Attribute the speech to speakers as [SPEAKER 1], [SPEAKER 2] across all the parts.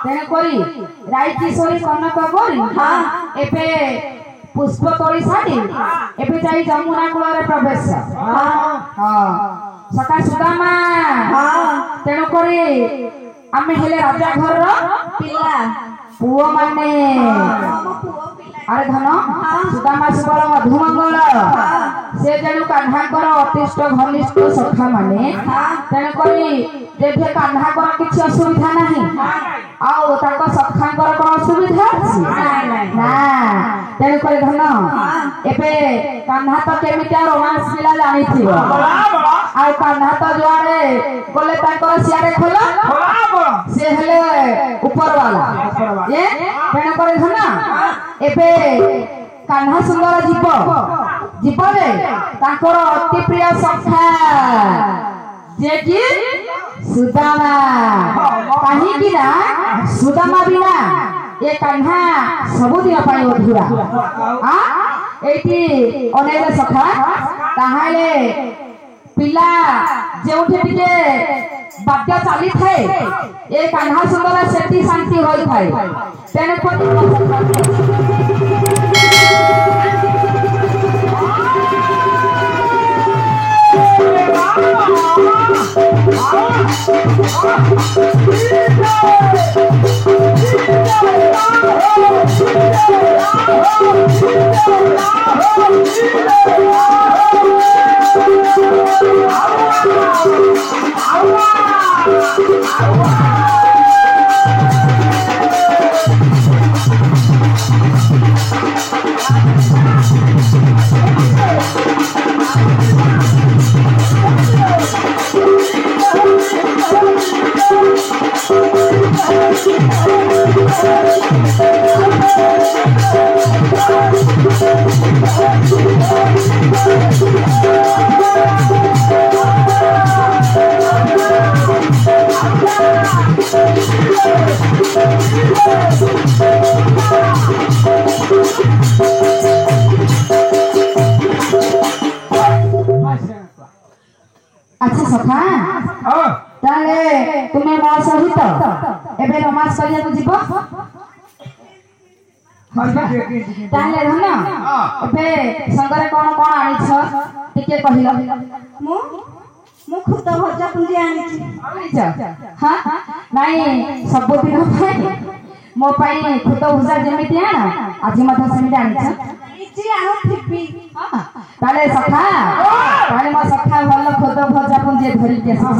[SPEAKER 1] तेने करी राई किशोरी कनक गरी एबे पुष्प तोड़ी साड़ी एबे जाई जमुना कूल रे प्रवेश सका सुदामा तेणु करी आमे हेले राजा घर पिला पुओ माने अरे धन सुदामा सुबल मधुमंगल से जेनु कान्हाकर अतिष्ट घनिष्ठ सखा माने तेणु करी जेठे कान्हाकर किछि असुविधा नाही आउ ताको सखाकर कोन असुविधा अछि ना तेणु करी धन एबे कान्हा तो केमिटा रोमांस मिला जानि थिबो आ कान्हा तो जुआरे गले ताकर सियारे खोला से हेले ऊपर वाला ये तेणु करी धन एबे कान्हा सुंदर जीव रे ताकर अति प्रिय सखा जे कि सुदामा कहीं कि ना सुदामा बिना ये कान्हा सबुदिन पाई अधूरा एठी अनेले सखा ताहाले पिला जेउठे टिके बाद्य चाली थाए ए कान्हा सुंदर सेठी शांति होई थाए तेने अच्छा सखा ताले तुम्हें मो सहित एबे रोमांस करिया तू जीव ताले धन एबे संगरे कोन कोन आनी छ टिके कहिलो मु खुद भजा पुंजी आनी छ हां नाही सब दिन मो पाई खुद भजा जेमिति आना आज मथा सेमिति आनी छ इची आनो थिपी हां ताले सखा ताले मो सखा भल खुद भजा पुंजी धरि के हां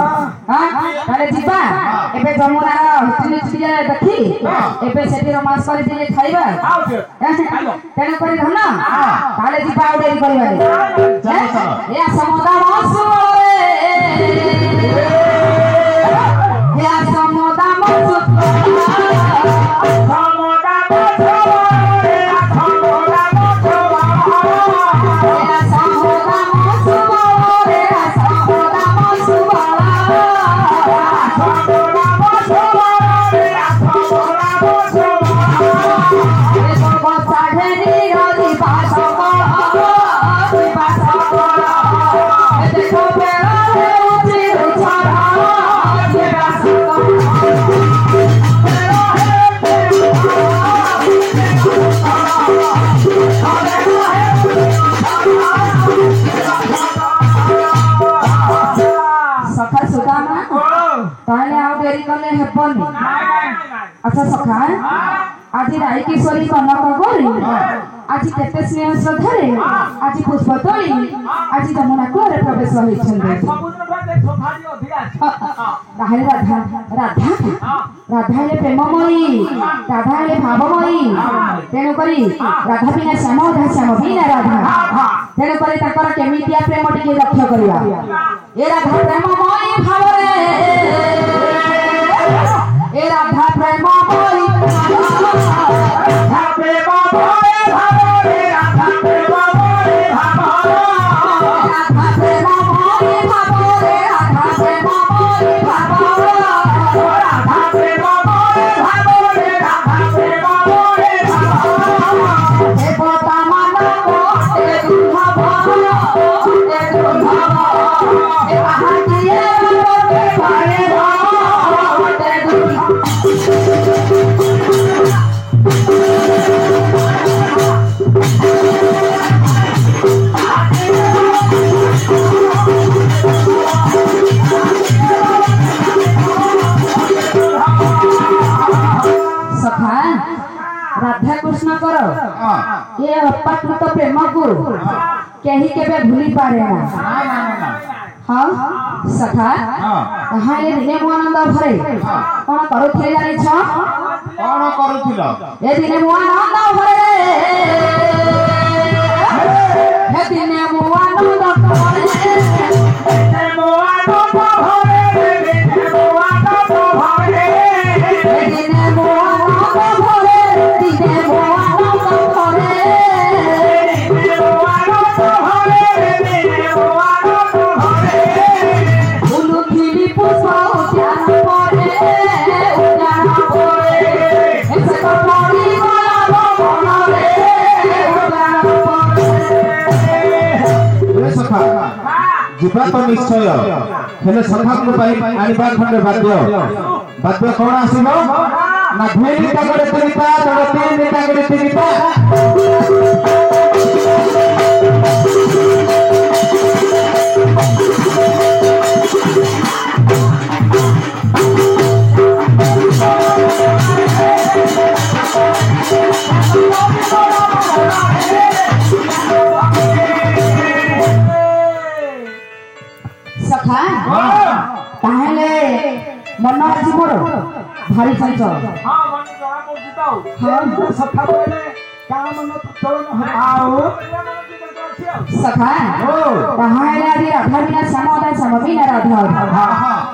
[SPEAKER 1] ताले जीवा एबे जमुना हिचली चिया देखी एबे सेठी रोमांस करि दिए खाइबा तेन करी धन ताले जीवा उडेरी करबा ए समुदा मसु या समुदा मसु अच्छा सखा आज राई किशोरी कनक गरी आज केते स्नेह श्रद्धारे आज पुष्प तोड़ी आज जमुना कूल रे प्रवेश होइछन्ते राधा राधा राधा ले प्रेममयी राधा ले भावमयी तेणु करी राधा बिना श्याम अधा श्याम बिना राधा तेणु करी ताकर केमितिया प्रेम टिके लक्ष्य करिया ए राधा प्रेममयी भाव रे ए राधा प्रेममयी राधा प्रेममयी भाव रे राधा प्रेममयी भाव राधा प्रेममयी भाव रे राधा प्रेममयी भाव राधा प्रेममयी भाव रे राधा प्रेममयी भाव हे पता माना ए दुधा भाव ए दुधा भाव ए बाहर किए बारे भाव ए दुधा ये अपाकृत प्रेम को कहीं केबे भूली पारे ना हाँ सखा कहाँ ये दिने मुआनंद भरे कौन करो थे जाने छा
[SPEAKER 2] कौन करो थिलो
[SPEAKER 1] ये दिने मुआनंद भरे ये दिने मुआनंद भरे
[SPEAKER 2] जीवा तो निश्चय हेले सखा को आनिबा खंडे बाध्य बाध्य कौन आसीबो ना धुनी तागड़े तिनिता तोड़ तीन तागड़े तिनिता
[SPEAKER 1] सखा ताहले मन अछि मोर भारी चंचल
[SPEAKER 3] हां मन जरा मोर जिताओ
[SPEAKER 1] हां
[SPEAKER 3] सखा बोले का मन चलन आओ
[SPEAKER 1] सखा ताहले आदि राधा बिना समोदा समबिना राधा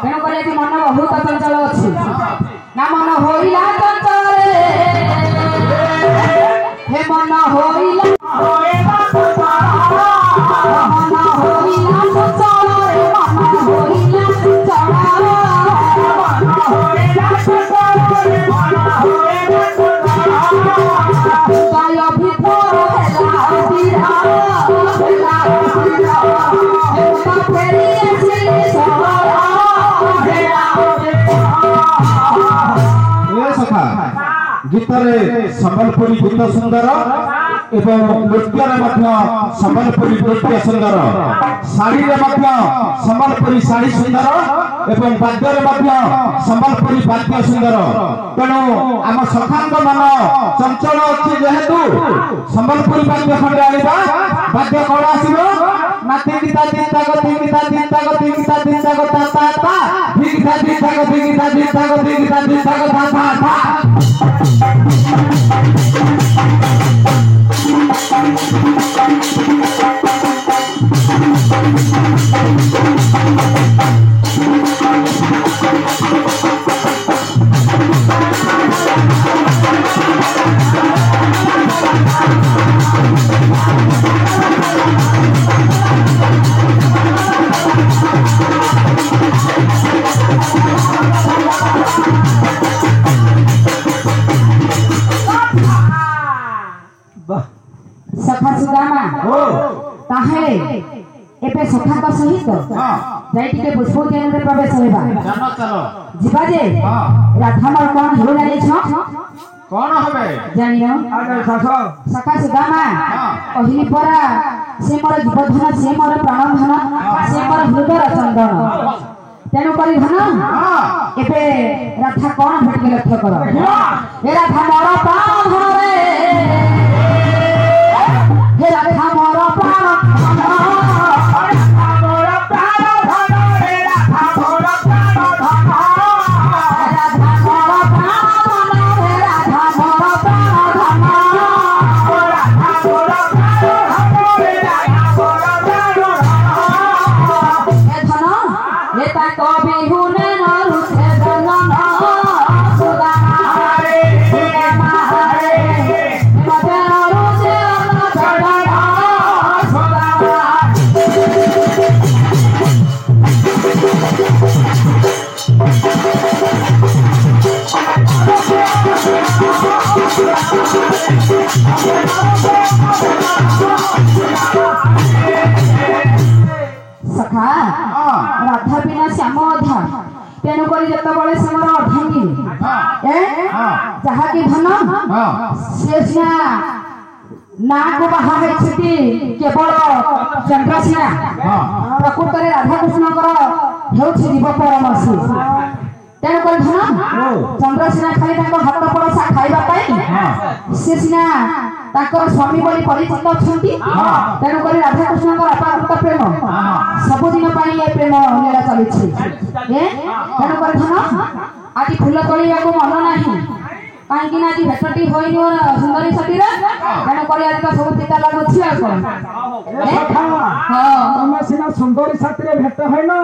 [SPEAKER 1] तेनो करे कि मन बहुत चंचल अछि ना मन होइला चंचल हे मन होइला होइला चंचल मन होइला चंचल
[SPEAKER 2] गीतरे संबलपुरी गीत सुंदर एवं नृत्य संबलपुरी नृत्य सुंदर शाड़ी संबलपुरी शाड़ी सुंदर एवं वाद्य संबलपुरी वाद्य सुंदर तेणु आम सखांग मन चंचल अच्छी जेहेतु संबलपुरी वाद्य खंडे आनिबा वाद्य कौन आसीबो ना तीनटा तीनटा को तीनटा तीनटा को तीनटा तीनटा को ता ता ता तीनटा तीनटा को तीनटा तीनटा को तीनटा तीनटा को ता ता ता
[SPEAKER 1] सखा सुदामा ताहे एपे सखा का सहित जाई टिके पुष्पोद्यान रे प्रवेश होइबा
[SPEAKER 2] चलो चलो
[SPEAKER 1] जिबा जे राधा मोर कोन हेलो जानि छ
[SPEAKER 2] कौन हबे
[SPEAKER 1] जानियो
[SPEAKER 3] आगे सखा
[SPEAKER 1] सखा सुदामा कहिली परा से मोर जीवधन से मोर प्राणधन से मोर हृदय चंदन तेनु करी धन एपे राधा कोन भेट के लक्ष्य कर ए राधा मोर प्राणधन रे हे राधा मोर प्राण सखा राधा बिना श्याम अधा तेणु करी जत बळे समर अधांगी जहा की धन शेषना ना को बाहा हेछि केवल चंद्रसेना प्रकृत रे राधा कृष्ण कर हेउछि जीव परमसी तेणु करी धन चंद्रसेना खाली ताको हाथ पड़सा खाइबा पाई से सिना ताकर स्वामी बोली परिचित अछंती तेणु करी राधा कृष्ण अपाकृत प्रेम सबुदिन पाई ए प्रेम लीला चलुछि तेणु करी धन आज फूल तोड़िया मन नाही कहीं ना आज भेटटी होइनी सुंदरी सतीर तेणु करी आज तो सब पिता लागुछि आ कोन
[SPEAKER 3] तम सीना सुंदरी साथी भेट है ना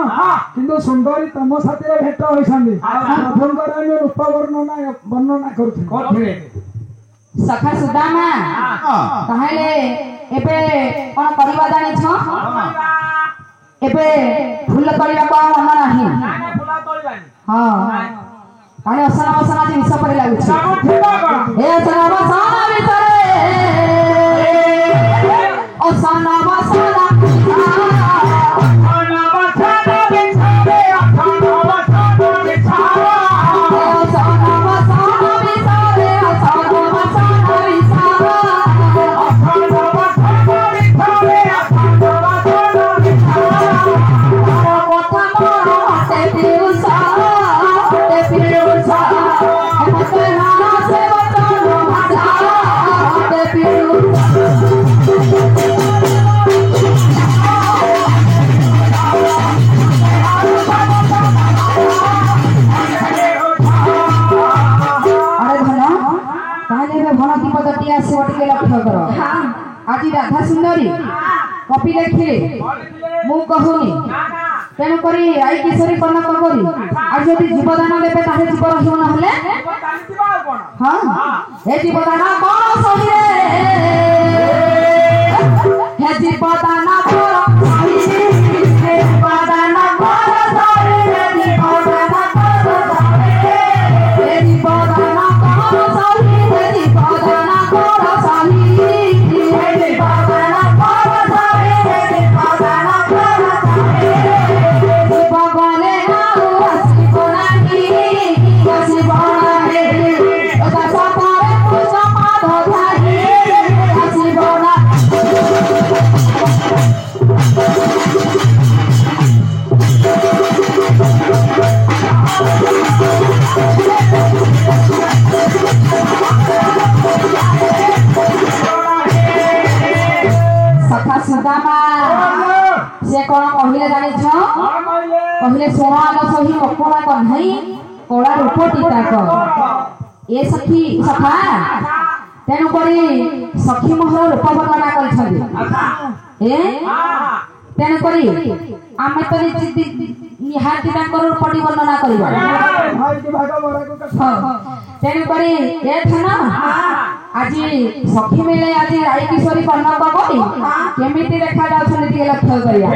[SPEAKER 3] किंतु सुंदरी तम साथी भेट होइछंदी प्रभुंकर रूप वर्णना करथि
[SPEAKER 1] सखा सुदामा ताहले एबे कोन करबा जानि छ एबे फूल तोड़िया को मन नाही हां ताले असना असना जे विष परे लागुछि ए असना असना भितरे असना असना आज राधा सुंदरी कपि लेखिले मु कहूनी तेणु करी आई किशोरी कनक करी आज यदि जीवदान देवे ताहे जीव रहियो न हले हां ए जीवदान कोन सही हे जीवदान कोन सही हे जीवदान कोन सही हे जीवदान कोन सही हे जीवदान कोन सही हे जीवदान कोन सही से कौन कहले जानि छ कहले सोना सही मकोड़ा कन्हई कोड़ा रूप टीका ए सखी सखा तेणु करी सखी मोहर रूप वर्णना करछथि तेणु करी आमे तो निहाती तांकर रूप वर्णना करबा तेणु करी ए थना आज सखी मिले आज राई किशोरी कनक करी केमिति देखा जाउछन टिके लक्ष्य करिया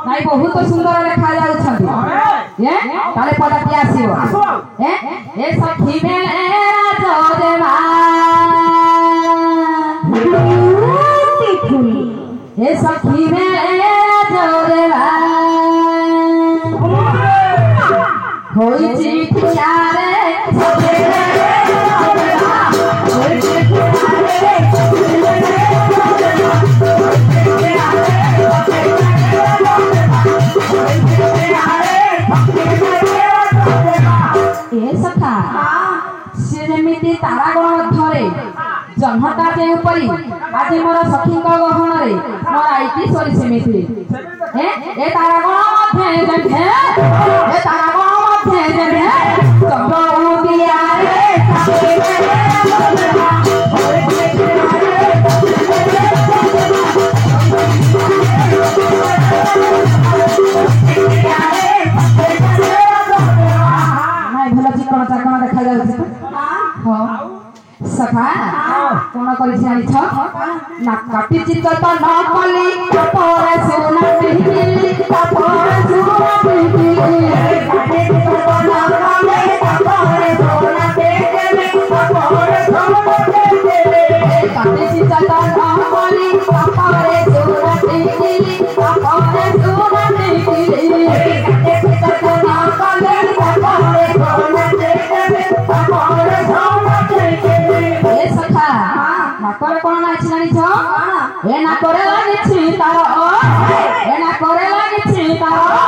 [SPEAKER 1] नाई बहुत सुंदर देखा जाउछन ताले पदती आसीबो ए सखी मिले राजदेवा ए सखी मिले राजदेवा होई चिठिया रे तारागण मध्य जन्मता जे उपरी आज मोर सखी गहन रे मोर आई किशोरी सेमिति ए तारागण मध्य जे ए तारागण मध्य जे चंद्र उदिया रे नाई भल चिकन चाकन देखा जाउछि सखा कोन करि जानि छ ना काटी चित त न कली तोरे सोना पिहिली तोरे सोना पिहिली काटी चित त न कली तोरे सोना पिहिली तोरे सोना पिहिली काटी चित त न कली तोरे सोना पिहिली तोरे सोना पिहिली काटी चित त न कली तोरे सोना पिहिली तोरे सोना ए सखा नाकर कोन नाचि जानि छ ए नाकर लागिछि तार ए नाकर लागिछि तार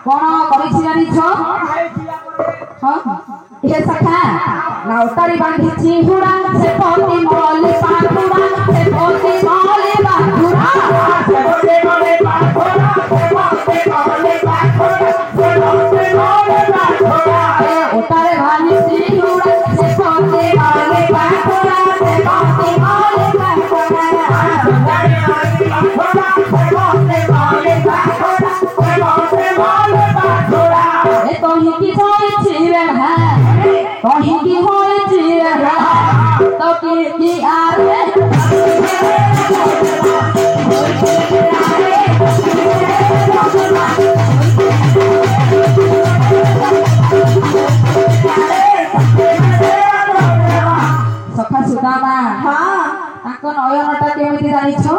[SPEAKER 1] कौन करिछि जानिछ हां ये सखा नाउतारी बांधी चिहुड़ा से पोती मोली पाखुड़ा से पोती मोली पाखुड़ा से पोती मोली पाखुड़ा से पोती मोली पाखुड़ा से पोती मोली पाखुड़ा उतारे बांधी चिहुड़ा से पोती मोली पाखुड़ा से पोती मोली पाखुड़ा उतारे बांधी पाखुड़ा से पोती मोली पाखुड़ा से पोती मोली पाखुड़ा ए तो ही की होई छिरे है कहीं की होई चिरा तो की आरे सखा सुदामा हां ताको नयनटा केमिति जानिछो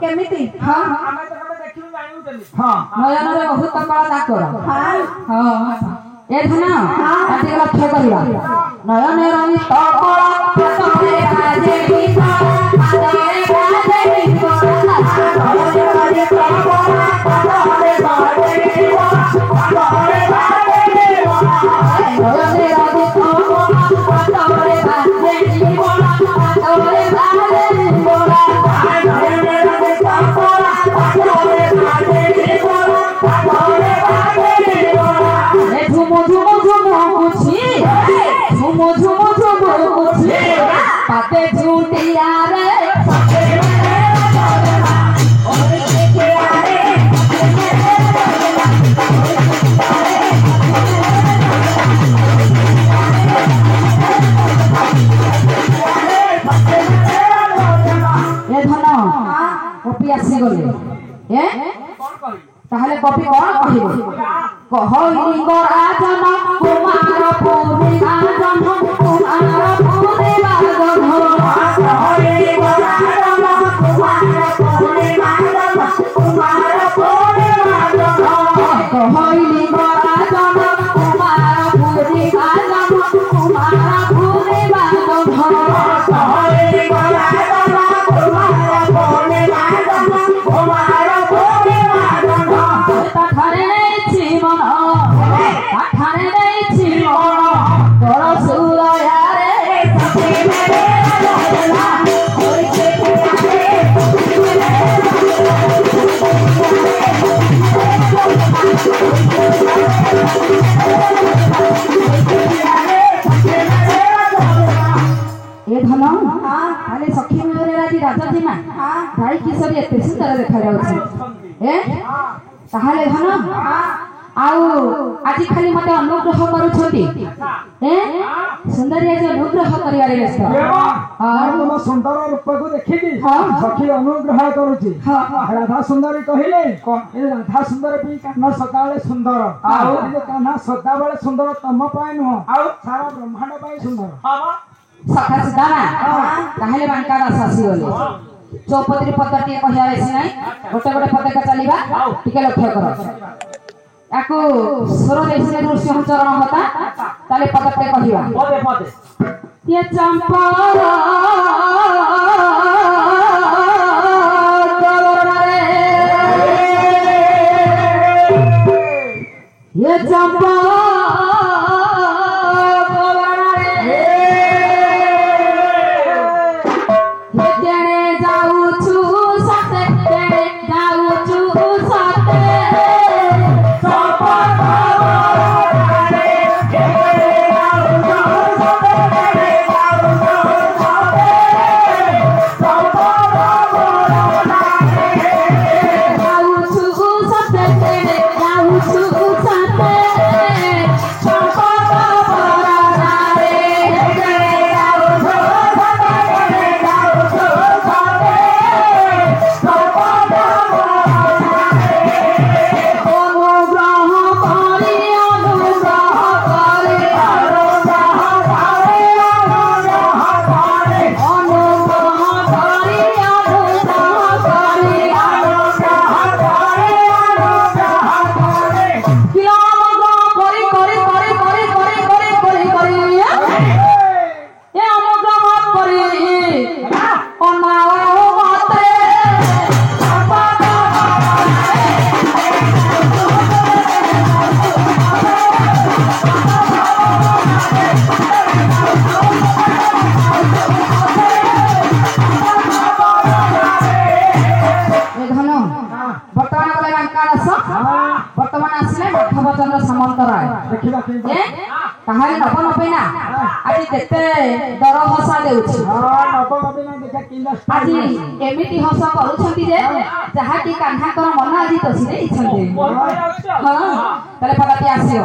[SPEAKER 1] केमिति हां
[SPEAKER 3] ଆମେ ତ କେବେ ଦେଖିଲୁ ଜାଣିବୁ ହଁ
[SPEAKER 1] नयनरे बहुत कला ताकर हां हां ए धन आदि लक्ष्य करिवा नयने रवि तकला तोरे राजे गीता तोरे राजे गीता तोरे राजे तकला तोरे राजे गीता तोरे राजे गीता नयने रवि तकला तोरे राजे गीता तोरे राजे गीता नयने रवि तकला तोरे राजे गीता तोरे राजे गीता झुमो झुमो झुमो कुछी झुमो झुमो झुमो कुछी पाते झूठिया रे पाते मेरे बदला और देखिया रे ये धन कपि आसी गले ए ताहले कपि कोन कहिबो कहई गराजन कुमार पूर्णिमा जन कुमार पूर्णिमा जन कहई गराजन कुमार पूर्णिमा जन कुमार पूर्णिमा जन कहई गराजन कुमार पूर्णिमा जन कुमार पूर्णिमा जन कहई गराजन कुमार पूर्णिमा जन कुमार पूर्णिमा जन ताठारे जीवन ताठारे जीवन तोर सुरया रे सखी मेरे बदला ओई देखिया रे सखी मेरे ए धन ताले सखी मेरे राजी राजा जी मा भाई किशोरी एते सुंदर देखा जाउछ ए ताहले धन आउ आज खाली मते अनुग्रह करूछती ए सुंदरी आज अनुग्रह करिवारे व्यस्त
[SPEAKER 3] हां तुम सुंदर रूप को देखिकी सखी अनुग्रह करूची राधा सुंदरी कहिले ए राधा सुंदर भी कान्हा सदाबेले सुंदर आउ कान्हा सदाबेले सुंदर तम पाए नुह आउ सारा ब्रह्मांड पाए सुंदर
[SPEAKER 1] सखा सुदामा ताहले बांका दास आसी गले चौपत्री पद्धति कहिया बेसी नै गोटे गोटे पदक चलीबा टिके लक्ष्य कर याको स्वर देशे दृश्य चरण होता ताले पदक कहिबा पदे पदे ये चंपा ये चंपा ମାଧବ ଚନ୍ଦ୍ର ସାମନ୍ତରାୟ
[SPEAKER 3] ଦେଖିବା କେମିତି
[SPEAKER 1] ତାହାଲେ ନବ ନବୀନା ଆଜି କେତେ ଦର ହସା ଦେଉଛି
[SPEAKER 3] ନବ ନବୀନ ଦେଖା କିଲା
[SPEAKER 1] ଆଜି ଏମିତି ହସ କରୁଛନ୍ତି ଯେ ଯାହାକି କାହ୍ନାଙ୍କର ମନ ଆଜି ତୋଷି ଦେଇଛନ୍ତି ହଁ ତାହେଲେ ପଦାତି ଆସିବ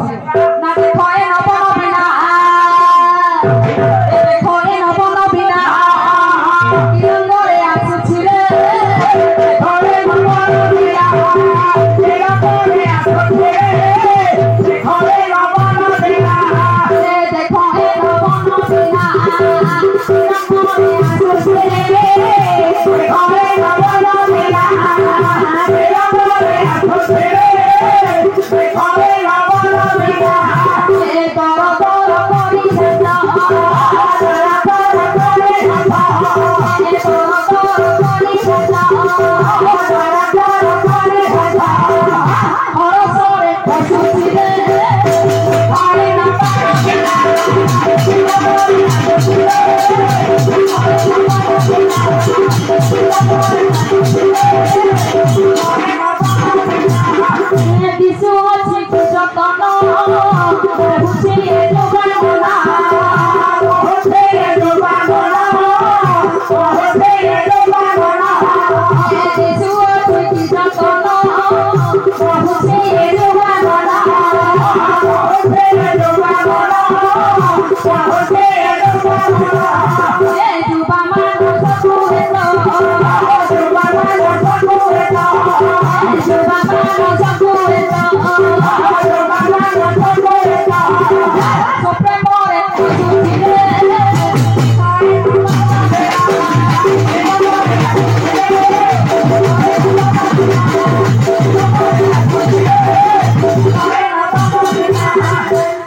[SPEAKER 1] ନା ଦେଖ ଏ ନବ ନବୀନା ଦେଖ ଏ ନବ ନବୀନା କି ରଙ୍ଗରେ ଆସୁଛି ରେ ଦେଖ ଏ ନବ ନବୀନା କି ରଙ୍ଗରେ ଆସୁଛି ରେ ଦେଖ ଏ ନବ ନବୀନା ଦେଖ ଏ ନବ ନବୀନା କି ରଙ୍ଗରେ ଆସୁଛି ରେ ଦେଖ ଏ ନବ ନବୀନା କି ରଙ୍ଗରେ ଆସୁଛି ରେ ଦେଖ ଏ ନବ ନବୀନା ଏ ତର ତର କରି ସେଟା ତର ତର କରି ସେଟା ଏ ତର ତର କରି ସେଟା ତର ତର କରି ସେଟା ହରସରେ ଖସୁଛି ରେ ପାଣି ନା ପାଣି দিশু আছে যতন বুঝি জোগানা ওঠে জোগানা ওঠে জোগানা দিশু আছে যতন বুঝি জোগানা ওঠে জোগানা ওঠে জোগানা এ যুবা মানুষ তুই তো যুবা মানুষ তুই তো যুবা মানুষ তুই তো যুবা মানুষ তুই তো সপরে মরে তুই রে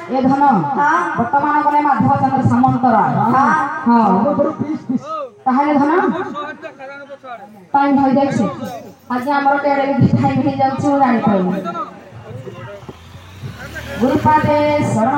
[SPEAKER 1] এ ধন বর্তমান গলে মাধব চন্দ্র সামন্তরায় তাহলে ধন টাইম হয়ে যাচ্ছে আজ আমার কেড়ে টাইম হয়ে যাচ্ছে জানি পাইনি গুরুপাদে শরণ